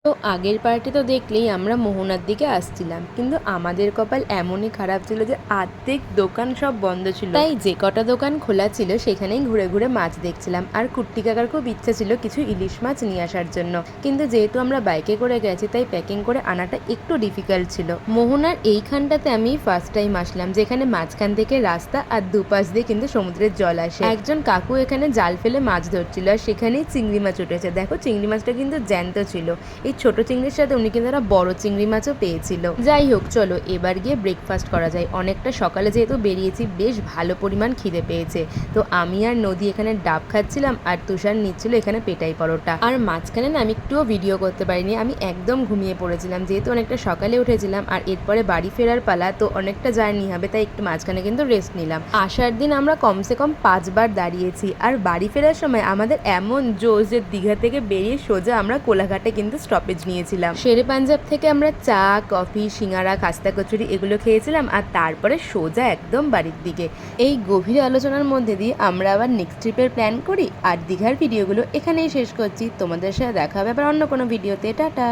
তো আগের পার্টি তো দেখলেই আমরা মোহনার দিকে আসছিলাম, কিন্তু আমাদের কপাল এমনই খারাপ ছিল যে অর্ধেক দোকান সব বন্ধ ছিল। তাই যে কটা দোকান খোলা ছিল সেখানেই ঘুরে ঘুরে মাছ দেখছিলাম। আর কুট্টি কাকার খুব ইচ্ছা ছিল কিছু ইলিশ মাছ নিয়ে আসার জন্য, কিন্তু যেহেতু আমরা বাইকে করে গেছি তাই প্যাকিং করে আনাটা একটু ডিফিকাল্ট ছিল। মোহনার এইখানটাতে আমি ফার্স্ট টাইম আসলাম, যেখানে মাঝখান থেকে রাস্তা আর দুপাশ দিয়ে কিন্তু সমুদ্রের জল আসে। একজন কাকু এখানে জাল ফেলে মাছ ধরছিল, আর সেখানেই চিংড়ি মাছ উঠেছে। দেখো চিংড়ি মাছটা কিন্তু জ্যান্ত ছিল। এই ছোট চিংড়ির সাথে উনি কিন্তু একটা বড় চিংড়ি মাছও পেয়েছিল। যাই হোক, চলো এবার গিয়ে ব্রেকফাস্ট করা যায়। অনেকটা সকালে যেহেতু বেরিয়েছি, বেশ ভালো পরিমাণ খিদে পেয়েছে। তো আমি আর নদী এখানে ডাব খাচ্ছিলাম, আর তুষার নিচ্ছিল এখানে পেটাই পরোটা। আর মাঝখানে না আমি একটুও ভিডিও করতে পারিনি, আমি একদম ঘুমিয়ে পড়েছিলাম, যেহেতু অনেকটা সকালে উঠেছিলাম আর এরপরে বাড়ি ফেরার পালা, তো অনেকটা জার্নি হবে, তাই একটু মাঝখানে কিন্তু রেস্ট নিলাম। আসার দিন আমরা কমসে কম 5বার দাঁড়িয়েছি, আর বাড়ি ফেরার সময় আমাদের এমন জোশ যে দীঘা থেকে বেরিয়ে সোজা আমরা কোলাঘাটে কিন্তু স্টপেজ নিয়েছিলাম। শেরে পাঞ্জাব থেকে আমরা চা, কফি, সিঙ্গারা, খাস্তা কচুরি এগুলো খেয়েছিলাম, আর তারপরে সোজা একদম বাড়ির দিকে। এই গভীর আলোচনার মধ্যে দিয়ে আমরা আবার নেক্সট ট্রিপের প্ল্যান করি। আর দীঘার ভিডিওগুলো এখানেই শেষ করছি, তোমাদের সাথে দেখা হবে আবার অন্য কোনো ভিডিওতে। টাটা।